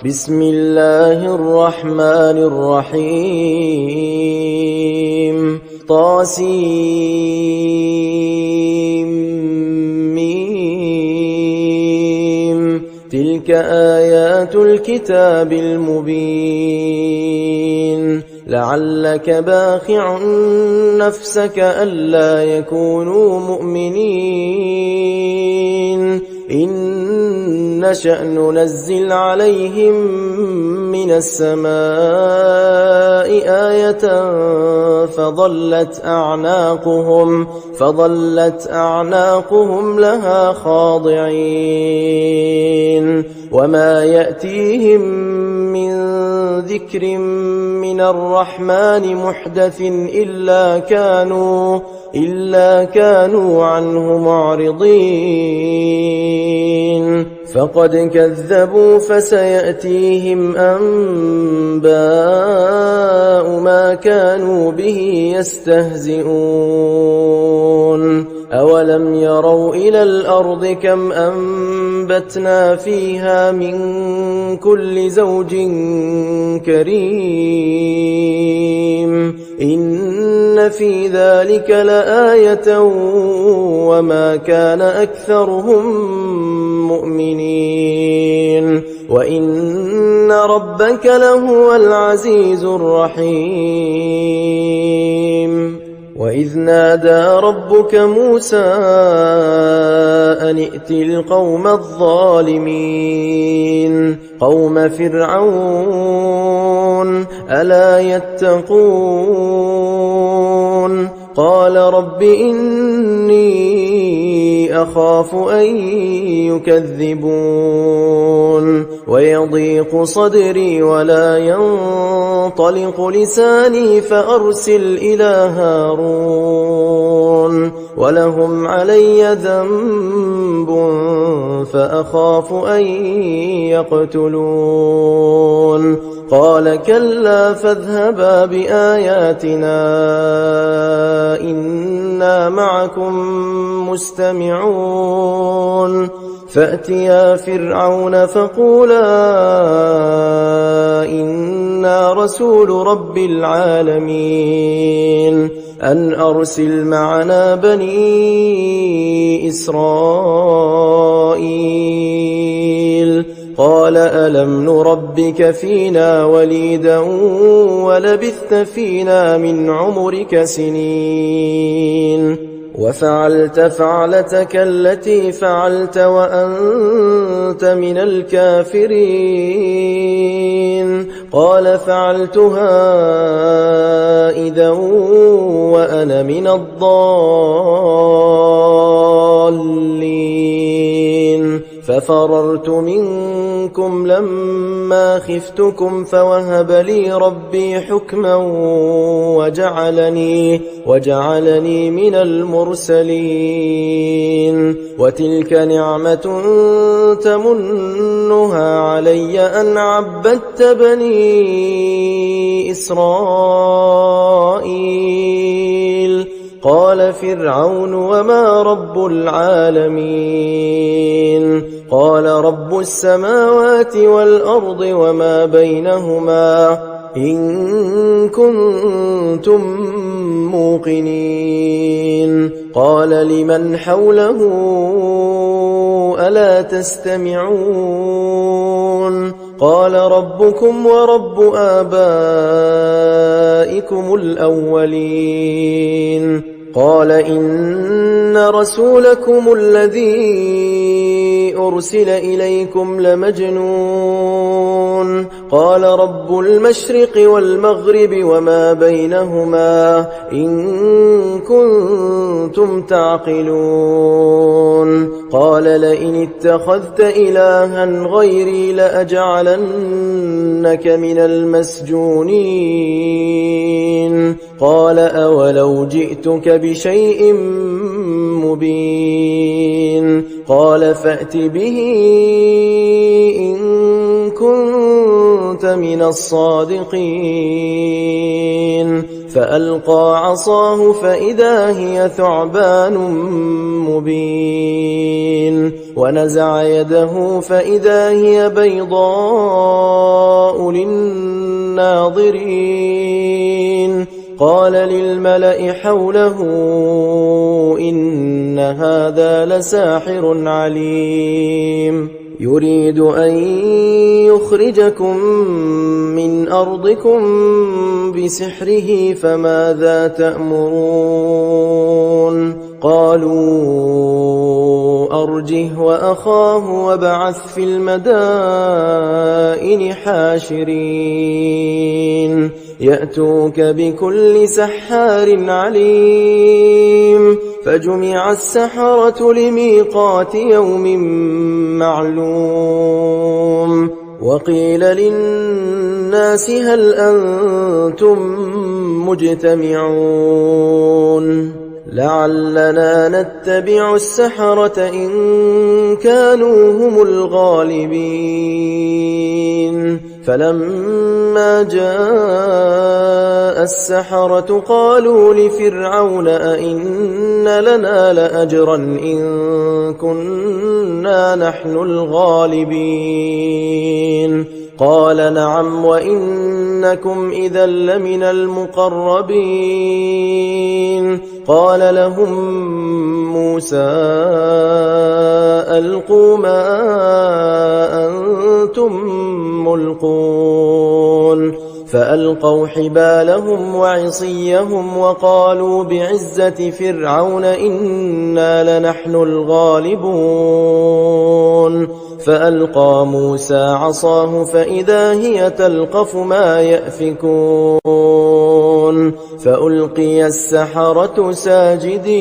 بسم الله الرحمن الرحيم طاسيم تلك آيات الكتاب المبين لعلك باخع نفسك ألا يكونوا مؤمنين إن نشأ ننزل عليهم من السماء آية فظلت أعناقهم لها خاضعين وما يأتيهم من ذكر من الرحمن محدث إلا كانوا عنه معرضين فقد كذبوا فسيأتيهم أنباء ما كانوا به يستهزئون أولم يروا إلى الأرض كم أنبتنا فيها من كل زوج كريم إن في ذلك لآية وما كان أكثرهم مؤمنين وإن ربك لهو العزيز الرحيم وإذ نادى ربك موسى أن ائت القوم الظالمين قوم فرعون ألا يتقون قال رب إني أخاف أن يكذبون ويضيق صدري ولا ينطلق لساني فأرسل إلى هارون ولهم علي ذنب فأخاف أن يقتلون قال كلا فاذهبا بآياتنا إنا معكم مستمعون فأتيا فرعون فقولا إنا رسول رب العالمين أن أرسل معنا بني إسرائيل قال ألم نربك فينا وليدا ولبثت فينا من عمرك سنين وفعلت فعلتك التي فعلت وأنت من الكافرين قال فعلتها إذا وأنا من الضالين ففررت منكم لما خفتكم فوهب لي ربي حكما وجعلني من المرسلين وتلك نعمة تمنها علي أن عبدت بني إسرائيل قال فرعون وما رب العالمين قال رب السماوات والأرض وما بينهما إن كنتم موقنين قال لمن حوله ألا تستمعون قال ربكم ورب آبائكم الأولين قال إن رسولكم الذي أرسل إليكم لمجنون قال رب المشرق والمغرب وما بينهما إن كنتم تعقلون قال لئن اتخذت إلها غيري لأجعلنك من المسجونين قال أولو جئتك بشيء مبين قال فأت به إن كنت من الصادقين فألقى عصاه فإذا هي ثعبان مبين ونزع يده فإذا هي بيضاء للناظرين قال للملأ حوله إن هذا لساحر عليم يريد أن يخرجكم من أرضكم بسحره فماذا تأمرون قالوا أرجه وأخاه وابعث في المدائن حاشرين يأتوك بكل سحار عليم فجمع السحرة لميقات يوم معلوم وقيل للناس هل أنتم مجتمعون لعلنا نتبع السحرة إن كانوا هم الغالبين فلما جاء السحرة قالوا لفرعون أئن لنا لأجرا إن كنا نحن الغالبين قال نعم وإنكم إذا لمن المقربين قال لهم موسى ألقوا ما أنتم ملقون فألقوا حبالهم وعصيهم وقالوا بعزة فرعون إنا لنحن الغالبون فألقى موسى عصاه فإذا هي تلقف ما يأفكون فألقي السحرة ساجدين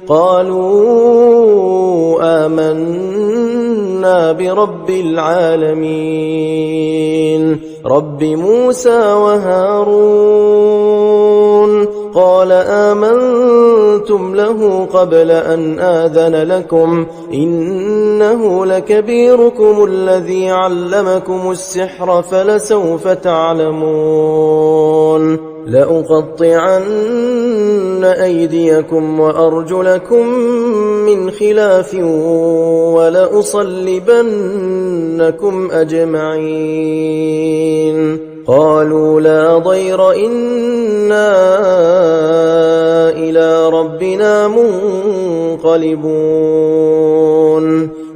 قالوا آمنا برب العالمين رب موسى وهارون قال آمنتم له قبل أن آذن لكم إنه لكبيركم الذي علمكم السحر فلسوف تعلمون لأقطعن أيديكم وأرجلكم من خلاف ولأصلبنكم أجمعين قالوا لا ضير إنا إلى ربنا منقلبون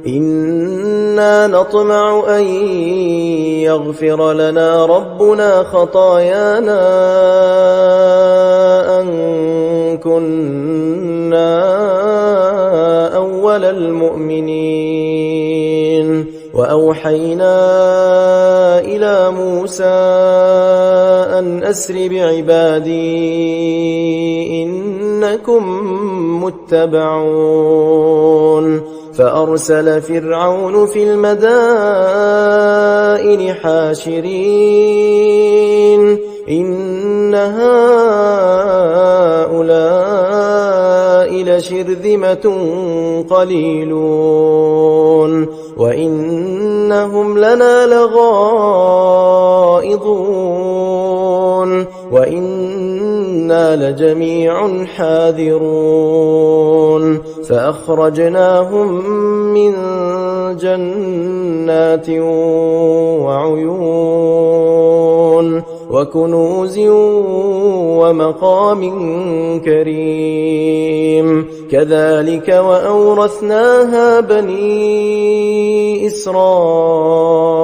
إنا نطمع أن يغفر لنا ربنا خطايانا أن كنا أول المؤمنين وأوحينا إلى موسى أن أسر بعبادي إنكم متبعون فأرسل فرعون في المدائن حاشرين إن هؤلاء لشرذمة قليلون وإنهم لنا لغائظون وإنا لجميع حاذرون فأخرجناهم من جنات وعيون وكنوز ومقام كريم كذلك وأورثناها بني إسرائيل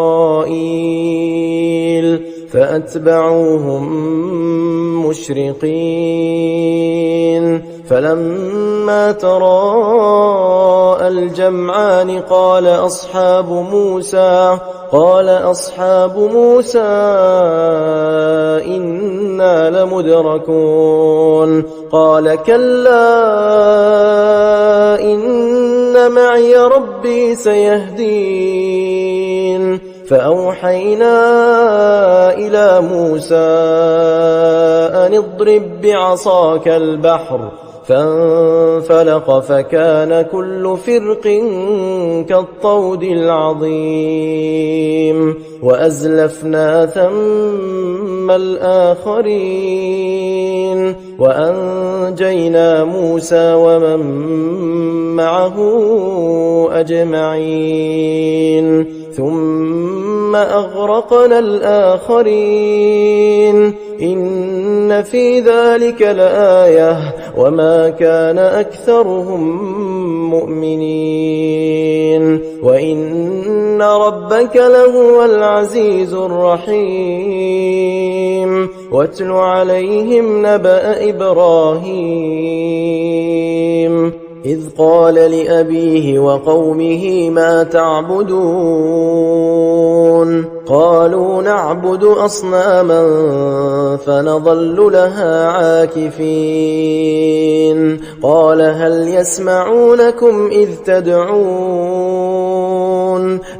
فأتبعوهم مشرقين فلما تراءى الجمعان قال أصحاب موسى إنا لمدركون قال كلا إن معي ربي سيهدين فأوحينا إلى موسى أن اضرب بعصاك البحر فانفلق فكان كل فرق كالطود العظيم وأزلفنا ثم ثم الآخرين وأنجينا موسى ومن معه أجمعين ثم أغرقنا الآخرين إن في ذلك لآية وما كان أكثرهم مؤمنين وإن ربك لهو العزيز الرحيم واتل عليهم نبأ إبراهيم إذ قال لأبيه وقومه ما تعبدون قالوا نعبد أصناما فنظل لها عاكفين قال هل يسمعونكم إذ تدعون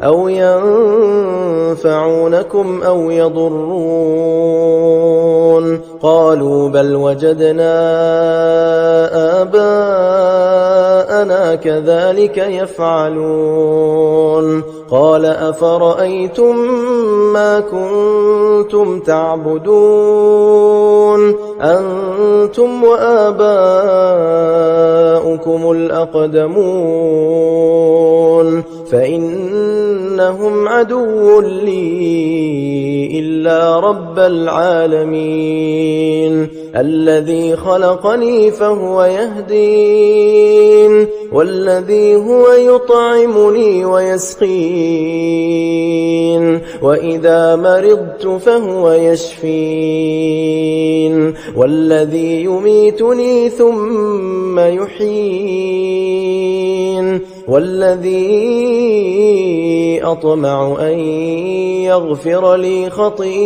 أو ينفعونكم أو يضرون قالوا بل وجدنا آباءنا كذلك يفعلون قال أفرأيتم ما كنتم تعبدون أنتم وآباؤكم الأقدمون فإنهم عدو لي إلا رب العالمين الذي خلقني فهو يهدين والذي هو يطعمني ويسقين وإذا مرضت فهو يشفين والذي يميتني ثم يحيين والذي أطمع أن يغفر لي خطيئتي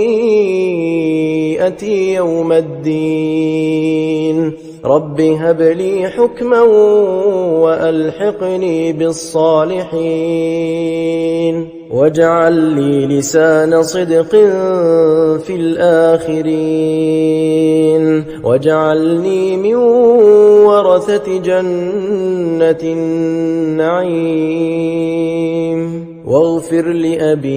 يوم الدين رب هب لي حكما وألحقني بالصالحين واجعل لي لسان صدق في الآخرين واجعلني من ورثة جنة النعيم واغفر لأبي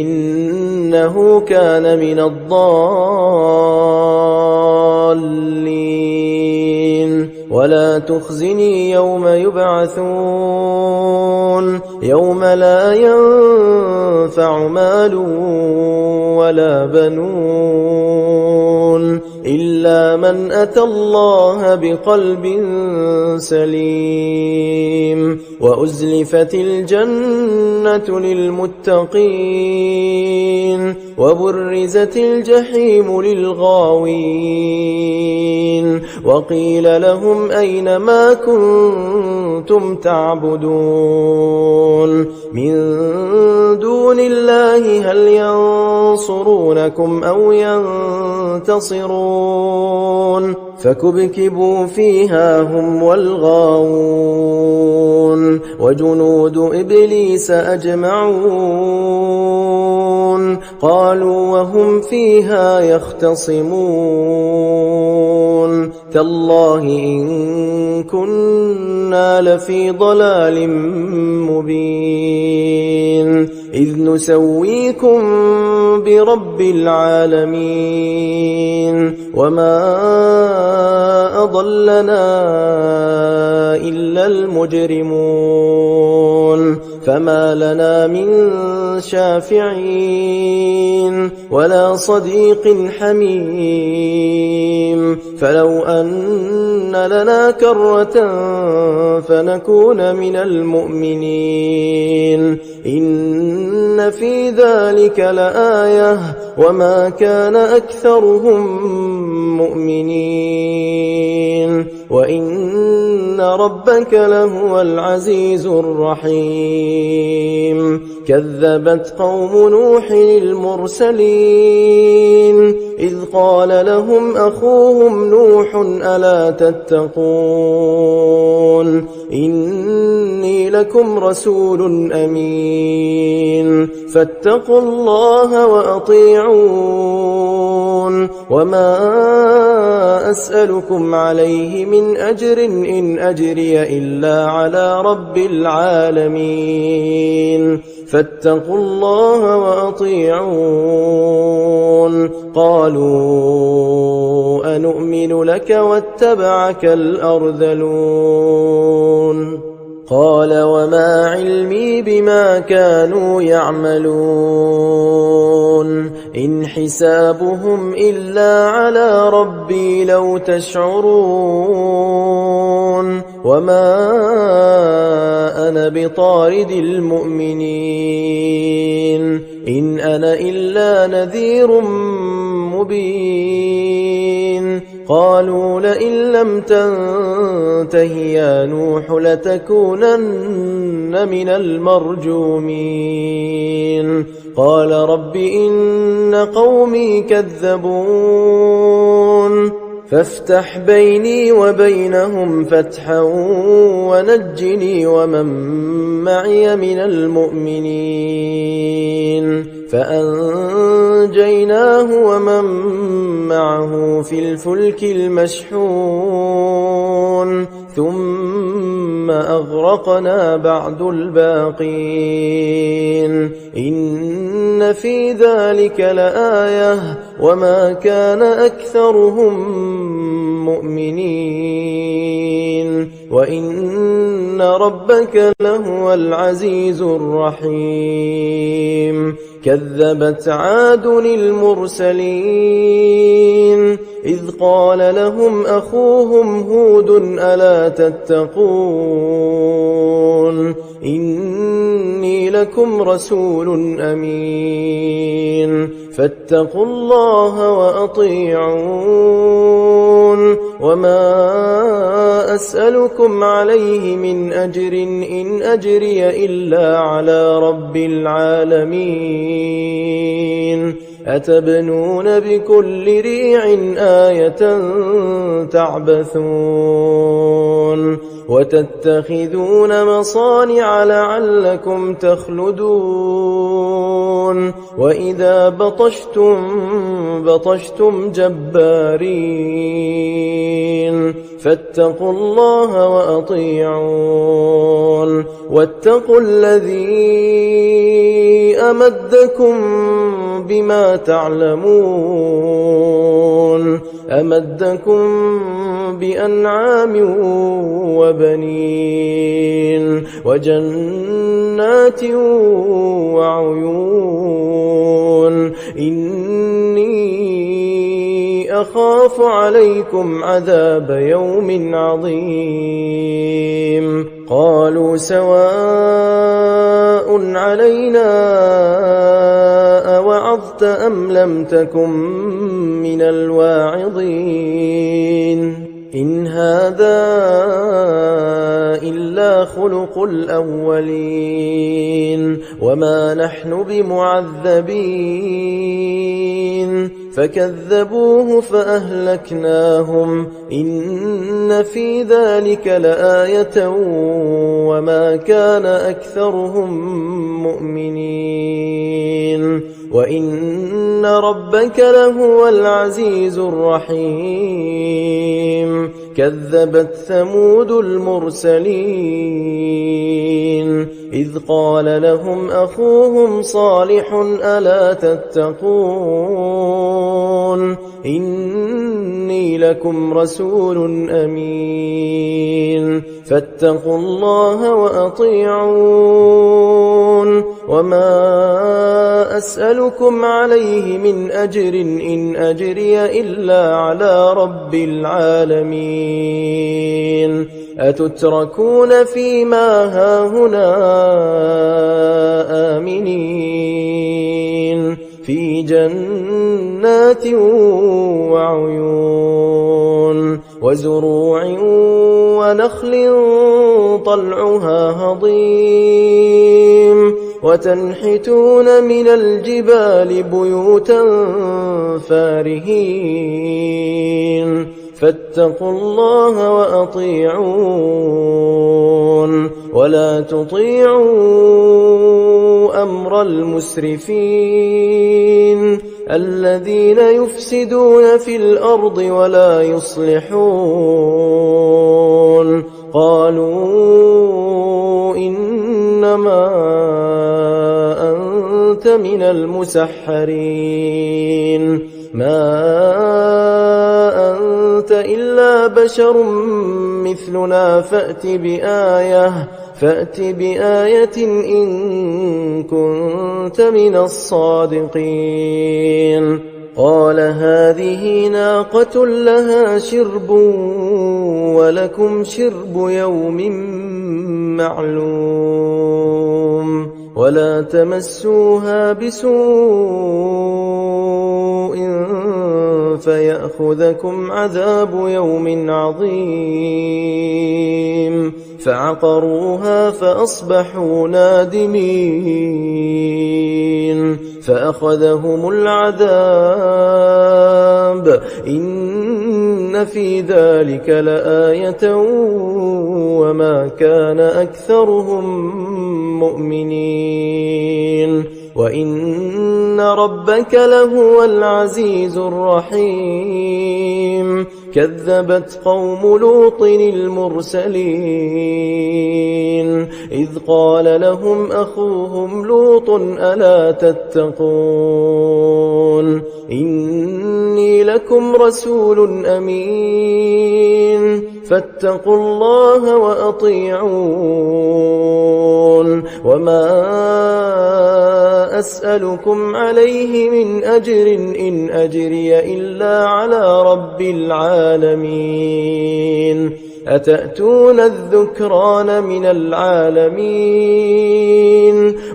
إنه كان من الضالين ولا تخزني يوم يبعثون يوم لا ينفع مال ولا بنون إلا من أتى الله بقلب سليم وأزلفت الجنة للمتقين وبرزت الجحيم للغاوين وقيل لهم أين ما كنتم تعبدون من دون الله هل ينصرونكم أو ينتصرون فكبكبوا فيها هم والغاوون وجنود إبليس أجمعون قالوا وهم فيها يختصمون تالله إن كنا لفي ضلال مبين إذ نسويكم برب العالمين وما أضلنا إلا المجرمون فما لنا من شافعين ولا صديق حميم فلو أن لنا كرة فنكون من المؤمنين إن في ذلك لآية وما كان أكثرهم مؤمنين وإن ربك لهو العزيز الرحيم كذبت قوم نوح المرسلين إذ قال لهم أخوهم نوح ألا تتقون إني إني لكم رسول أمين فاتقوا الله وأطيعون وما أسألكم عليه من أجر إن أجري إلا على رب العالمين فاتقوا الله وأطيعون قالوا أنؤمن لك واتبعك الأرذلون قال وما علمي بما كانوا يعملون إن حسابهم إلا على ربي لو تشعرون وما أنا بطارد المؤمنين إن أنا إلا نذير مبين قالوا لئن لم تنته يا نوح لتكونن من المرجومين قال رب إن قومي كذبون فافتح بيني وبينهم فتحا ونجني ومن معي من المؤمنين فأنجيناه ومن معه في الفلك المشحون ثم أغرقنا بعد الباقين إن في ذلك لآية وما كان أكثرهم مؤمنين وإن ربك لهو العزيز الرحيم كذبت عاد المرسلين إذ قال لهم أخوهم هود ألا تتقون إني لكم رسول أمين فاتقوا الله وأطيعون وما أسألكم عليه من أجر إن أجري إلا على رب العالمين أتبنون بكل ريع آية تعبثون وتتخذون مصانع لعلكم تخلدون وإذا بطشتم جبارين فاتقوا الله وأطيعون واتقوا الذي أمدكم بما تعلمون أمدكم بأنعام وبنين وجنات وعيون إني أخاف عليكم عذاب يوم عظيم قالوا سواء علينا أوعظت أم لم تكن من الواعظين إن هذا إلا خلق الأولين وما نحن بمعذبين فكذبوه فأهلكناهم إن في ذلك لآية وما كان أكثرهم مؤمنين وإن ربك لهو العزيز الرحيم كذبت ثمود المرسلين إذ قال لهم أخوهم صالح ألا تتقون إني لكم رسول أمين فاتقوا الله وأطيعون وما أسألكم عليه من أجر إن أجري إلا على رب العالمين أتتركون فيما هاهنا آمنين في جنات وعيون وزروع ونخل طلعها هضيم وتنحتون من الجبال بيوتا فارهين فاتقوا الله وأطيعون ولا تطيعوا أمر المسرفين الذين يفسدون في الأرض ولا يصلحون قالوا إنما أنت من المسحرين ما أنت إلا بشر مثلنا فأت بآية إن كنت من الصادقين قال هذه ناقة لها شرب ولكم شرب يوم معلوم ولا تمسوها بسوء فيأخذكم عذاب يوم عظيم فعقروها فأصبحوا نادمين فأخذهم العذاب إن في ذلك لآية وما كان أكثرهم مؤمنين وإن ربك لهو العزيز الرحيم كذبت قوم لوط المرسلين إذ قال لهم أخوهم لوط ألا تتقون إني لكم رسول أمين فاتقوا الله وأطيعون وما أسألكم عليه من أجر إن أجري إلا على رب العالمين أتأتون الذكران من العالمين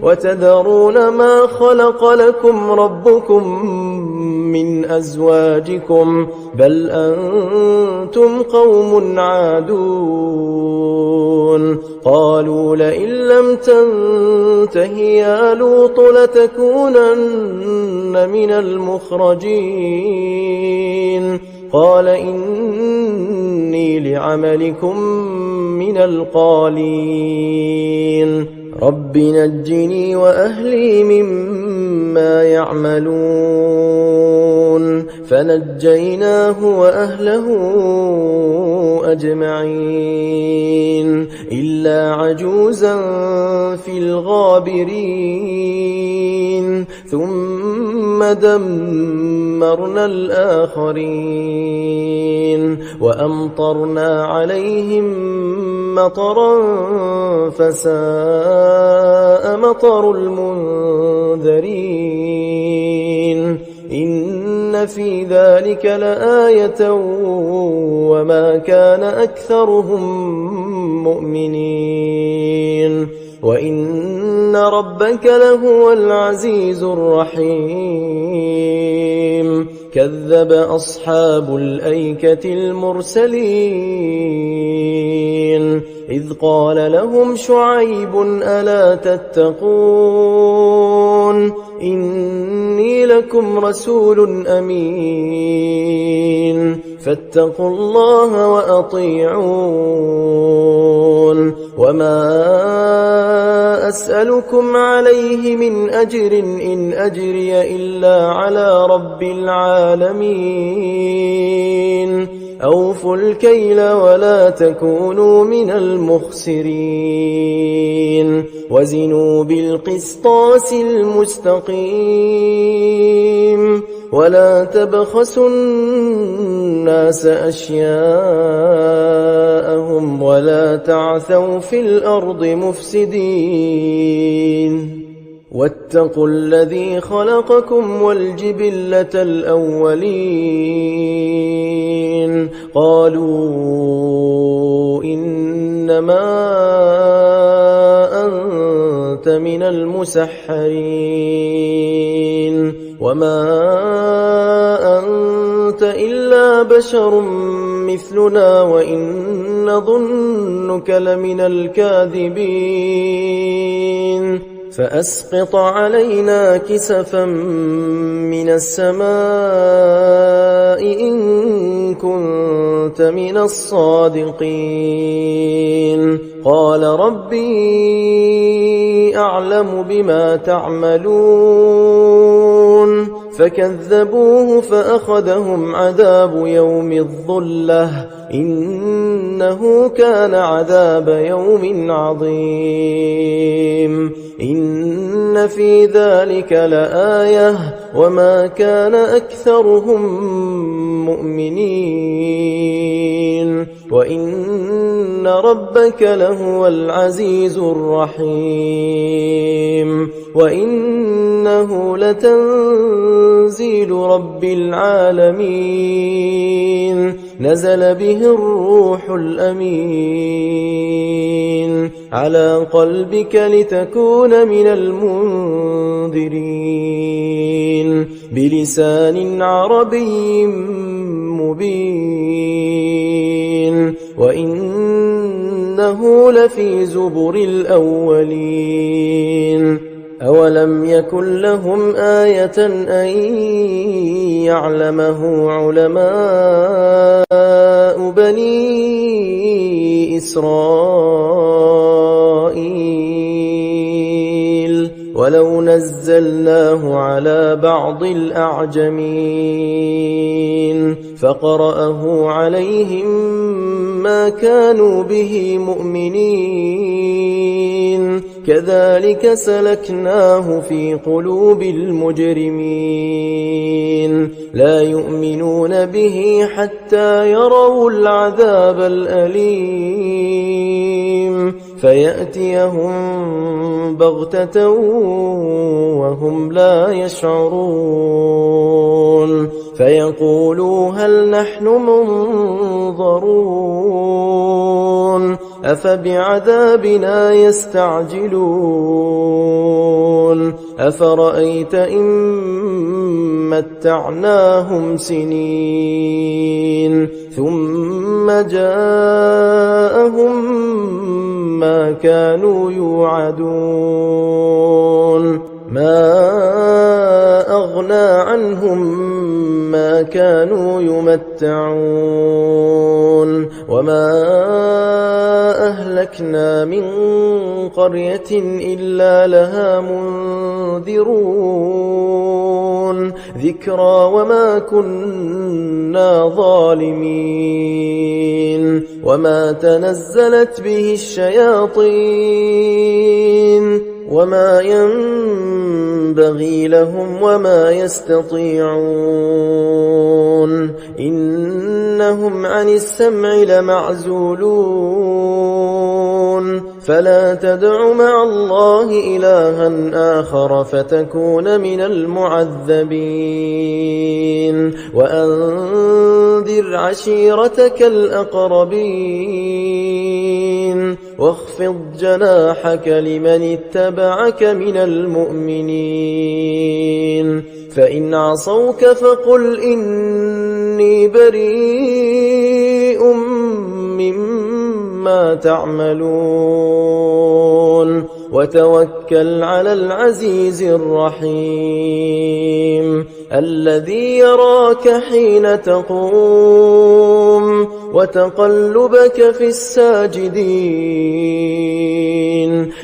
وتذرون ما خلق لكم ربكم من أزواجكم بل أنتم قوم عادون قالوا لئن لم تنته يا لوط لتكونن من المخرجين قال إني لعملكم من القالين رب نجني وأهلي مما يعملون فنجيناه وأهله أجمعين إلا عجوزا في الغابرين ثم دمرنا الآخرين وأمطرنا عليهم مطرا فساء مطر المنذرين إن في ذلك لآية وما كان أكثرهم مؤمنين وإن ربك لهو العزيز الرحيم كذب أصحاب الأيكة المرسلين إذ قال لهم شعيب ألا تتقون إني لكم رسول أمين فاتقوا الله وأطيعون وما أسألكم عليه من أجر إن أجري إلا على رب العالمين أوفوا الكيل ولا تكونوا من المخسرين وزنوا بالقسطاس المستقيم ولا تبخسوا الناس أشياءهم ولا تعثوا في الأرض مفسدين واتقوا الذي خلقكم والجبلة الأولين قالوا إنما أنت من المسحرين وما أنت إلا بشر مثلنا وإن نظنك لمن الكاذبين فأسقط علينا كسفا من السماء إن كنت من الصادقين قال ربي أعلم بما تعملون فكذبوه فأخذهم عذاب يوم الظلة إنه كان عذاب يوم عظيم إن في ذلك لآية وما كان أكثرهم مؤمنين وإن ربك لهو العزيز الرحيم وإنه لتنزيل رب العالمين نزل به الروح الأمين على قلبك لتكون من المنذرين بلسان عربي مبين وإنه لفي زبر الأولين أولم يكن لهم آية أن يعلمه علماء بني إسرائيل ولو نزلناه على بعض الأعجمين فقرأه عليهم ما كانوا به مؤمنين كذلك سلكناه في قلوب المجرمين لا يؤمنون به حتى يروا العذاب الأليم فيأتيهم بغتة وهم لا يشعرون فيقولوا هل نحن منظرون أفبعذابنا يستعجلون أفرأيت إن متعناهم سنين ثم جاءهم ما كانوا يوعدون ما أغنى عنهم ما كانوا يمتعون وما أهلكنا من قرية إلا لها منذرون ذكرى وما كنا ظالمين وما تنزلت به الشياطين وما ينبغي لهم وما يستطيعون إنهم عن السمع لمعزولون فلا تدع مع الله إلها آخر فتكون من المعذبين وأنذر عشيرتك الأقربين واخفض جناحك لمن اتبعك من المؤمنين فإن عصوك فقل إني بريء مما تعملون وتوكل على العزيز الرحيم الذي يراك حين تقوم وتقلبك في الساجدين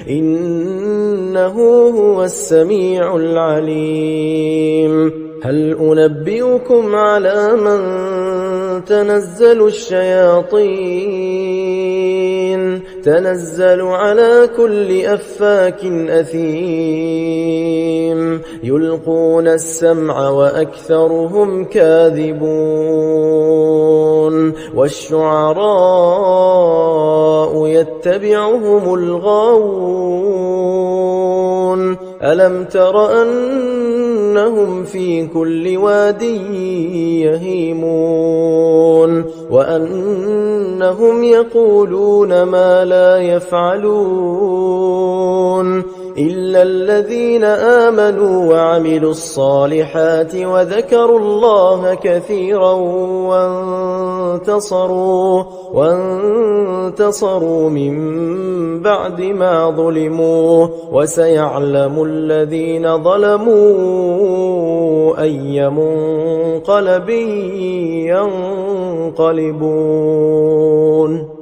إنه هو السميع العليم هل أنبئكم على من تنزل الشياطين تنزل على كل أفاك أثيم يلقون السمع وأكثرهم كاذبون والشعراء يتبعهم الغاوون ألم تر أنهم في كل واد يهيمون وأنهم يقولون ما لا يفعلون إلا الذين آمنوا وعملوا الصالحات وذكروا الله كثيرا وانتصروا من بعد ما ظلموا وسيعلم الذين ظلموا أي منقلب ينقلبون.